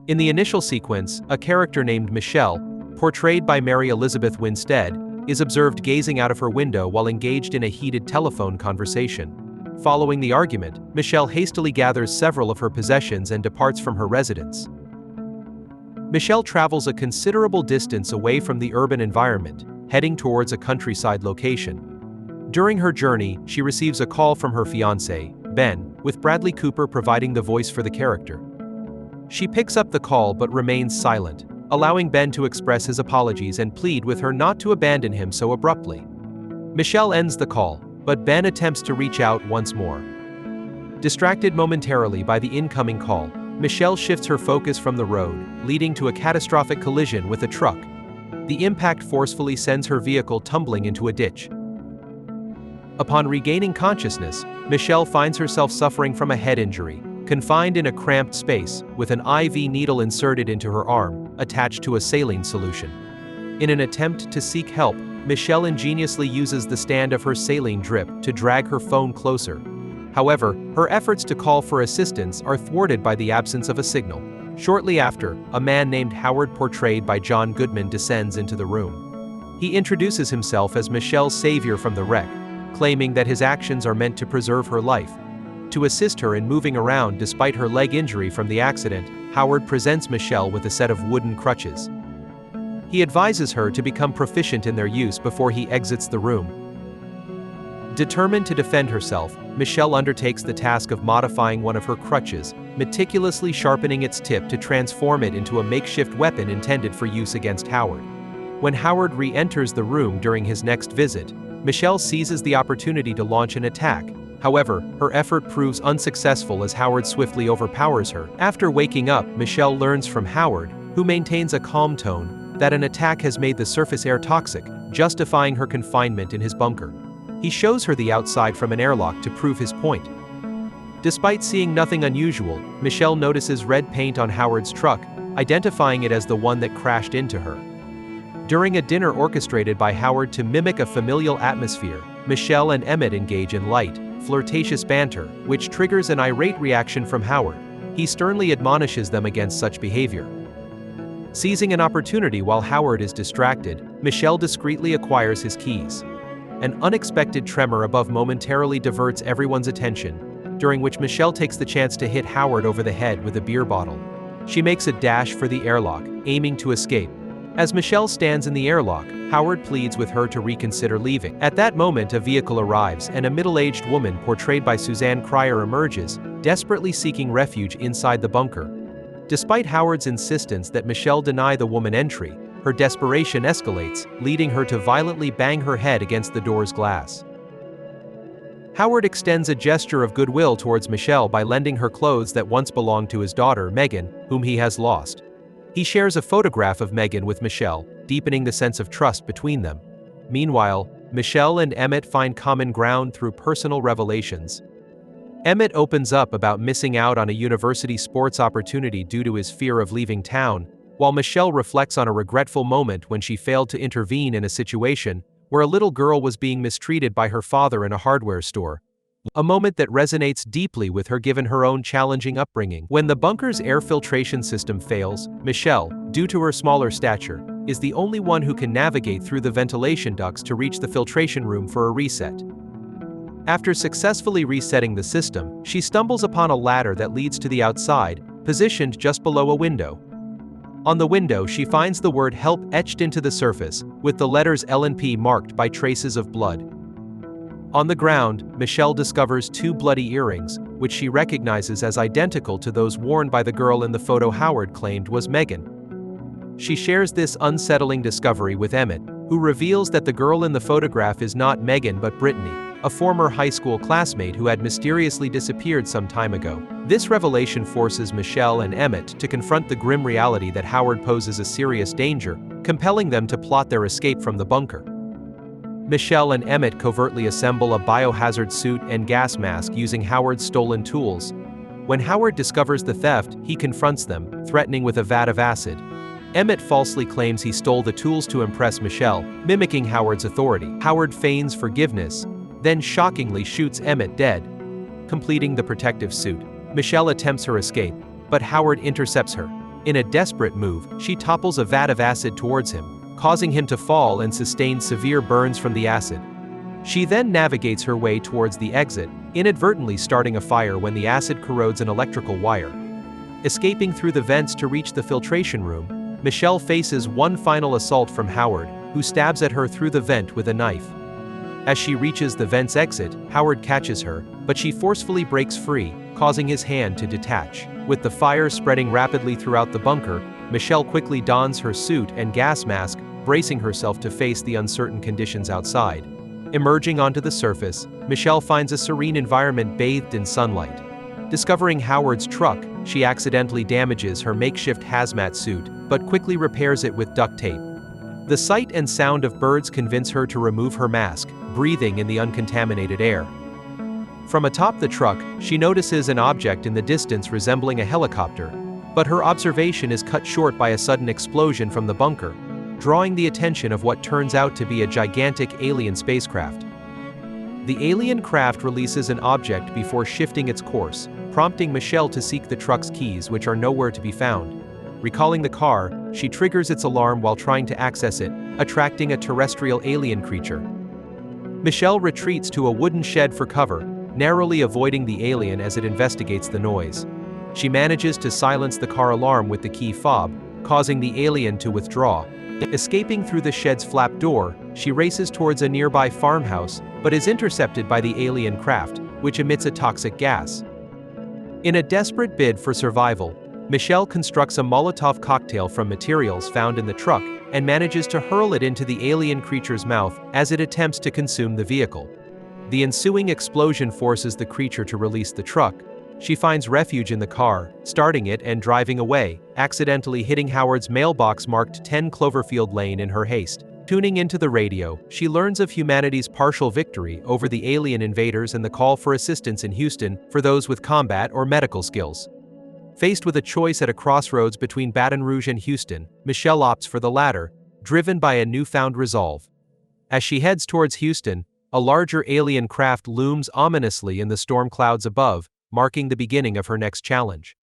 In the initial sequence, a character named Michelle, portrayed by Mary Elizabeth Winstead, is observed gazing out of her window while engaged in a heated telephone conversation. Following the argument, Michelle hastily gathers several of her possessions and departs from her residence. Michelle travels a considerable distance away from the urban environment, heading towards a countryside location. During her journey, she receives a call from her fiancé, Ben, with Bradley Cooper providing the voice for the character. She picks up the call but remains silent, allowing Ben to express his apologies and plead with her not to abandon him so abruptly. Michelle ends the call, but Ben attempts to reach out once more. Distracted momentarily by the incoming call, Michelle shifts her focus from the road, leading to a catastrophic collision with a truck. The impact forcefully sends her vehicle tumbling into a ditch. Upon regaining consciousness, Michelle finds herself suffering from a head injury, confined in a cramped space, with an IV needle inserted into her arm, attached to a saline solution. In an attempt to seek help, Michelle ingeniously uses the stand of her saline drip to drag her phone closer. However, her efforts to call for assistance are thwarted by the absence of a signal. Shortly after, a man named Howard, portrayed by John Goodman, descends into the room. He introduces himself as Michelle's savior from the wreck, claiming that his actions are meant to preserve her life. To assist her in moving around despite her leg injury from the accident, Howard presents Michelle with a set of wooden crutches. He advises her to become proficient in their use before he exits the room. Determined to defend herself, Michelle undertakes the task of modifying one of her crutches, meticulously sharpening its tip to transform it into a makeshift weapon intended for use against Howard. When Howard re-enters the room during his next visit, Michelle seizes the opportunity to launch an attack. However, her effort proves unsuccessful as Howard swiftly overpowers her. After waking up, Michelle learns from Howard, who maintains a calm tone, that an attack has made the surface air toxic, justifying her confinement in his bunker. He shows her the outside from an airlock to prove his point. Despite seeing nothing unusual, Michelle notices red paint on Howard's truck, identifying it as the one that crashed into her. During a dinner orchestrated by Howard to mimic a familial atmosphere, Michelle and Emmett engage in light, flirtatious banter, which triggers an irate reaction from Howard. He sternly admonishes them against such behavior. Seizing an opportunity while Howard is distracted, Michelle discreetly acquires his keys. An unexpected tremor above momentarily diverts everyone's attention, during which Michelle takes the chance to hit Howard over the head with a beer bottle. She makes a dash for the airlock, aiming to escape. As Michelle stands in the airlock, Howard pleads with her to reconsider leaving. At that moment, a vehicle arrives and a middle-aged woman portrayed by Suzanne Cryer emerges, desperately seeking refuge inside the bunker. Despite Howard's insistence that Michelle deny the woman entry, her desperation escalates, leading her to violently bang her head against the door's glass. Howard extends a gesture of goodwill towards Michelle by lending her clothes that once belonged to his daughter, Megan, whom he has lost. He shares a photograph of Megan with Michelle, deepening the sense of trust between them. Meanwhile, Michelle and Emmett find common ground through personal revelations. Emmett opens up about missing out on a university sports opportunity due to his fear of leaving town, while Michelle reflects on a regretful moment when she failed to intervene in a situation where a little girl was being mistreated by her father in a hardware store. A moment that resonates deeply with her given her own challenging upbringing. When the bunker's air filtration system fails, Michelle, due to her smaller stature, is the only one who can navigate through the ventilation ducts to reach the filtration room for a reset. After successfully resetting the system, she stumbles upon a ladder that leads to the outside, positioned just below a window. On the window, she finds the word "help" etched into the surface, with the letters L and P marked by traces of blood. On the ground, Michelle discovers 2 bloody earrings, which she recognizes as identical to those worn by the girl in the photo Howard claimed was Megan. She shares this unsettling discovery with Emmett, who reveals that the girl in the photograph is not Megan but Brittany, a former high school classmate who had mysteriously disappeared some time ago. This revelation forces Michelle and Emmett to confront the grim reality that Howard poses a serious danger, compelling them to plot their escape from the bunker. Michelle and Emmett covertly assemble a biohazard suit and gas mask using Howard's stolen tools. When Howard discovers the theft, he confronts them, threatening with a vat of acid. Emmett falsely claims he stole the tools to impress Michelle, mimicking Howard's authority. Howard feigns forgiveness, then shockingly shoots Emmett dead, completing the protective suit. Michelle attempts her escape, but Howard intercepts her. In a desperate move, she topples a vat of acid towards him, causing him to fall and sustain severe burns from the acid. She then navigates her way towards the exit, inadvertently starting a fire when the acid corrodes an electrical wire. Escaping through the vents to reach the filtration room, Michelle faces one final assault from Howard, who stabs at her through the vent with a knife. As she reaches the vent's exit, Howard catches her, but she forcefully breaks free, causing his hand to detach. With the fire spreading rapidly throughout the bunker, Michelle quickly dons her suit and gas mask, bracing herself to face the uncertain conditions outside. Emerging onto the surface, Michelle finds a serene environment bathed in sunlight. Discovering Howard's truck, she accidentally damages her makeshift hazmat suit, but quickly repairs it with duct tape. The sight and sound of birds convince her to remove her mask, breathing in the uncontaminated air. From atop the truck, she notices an object in the distance resembling a helicopter, but her observation is cut short by a sudden explosion from the bunker, drawing the attention of what turns out to be a gigantic alien spacecraft. The alien craft releases an object before shifting its course, prompting Michelle to seek the truck's keys, which are nowhere to be found. Recalling the car, she triggers its alarm while trying to access it, attracting a terrestrial alien creature. Michelle retreats to a wooden shed for cover, narrowly avoiding the alien as it investigates the noise. She manages to silence the car alarm with the key fob, causing the alien to withdraw. Escaping through the shed's flap door, she races towards a nearby farmhouse, but is intercepted by the alien craft, which emits a toxic gas. In a desperate bid for survival, Michelle constructs a Molotov cocktail from materials found in the truck and manages to hurl it into the alien creature's mouth as it attempts to consume the vehicle. The ensuing explosion forces the creature to release the truck. She finds refuge in the car, starting it and driving away, accidentally hitting Howard's mailbox marked 10 Cloverfield Lane in her haste. Tuning into the radio, she learns of humanity's partial victory over the alien invaders and the call for assistance in Houston for those with combat or medical skills. Faced with a choice at a crossroads between Baton Rouge and Houston, Michelle opts for the latter, driven by a newfound resolve. As she heads towards Houston, a larger alien craft looms ominously in the storm clouds above, marking the beginning of her next challenge.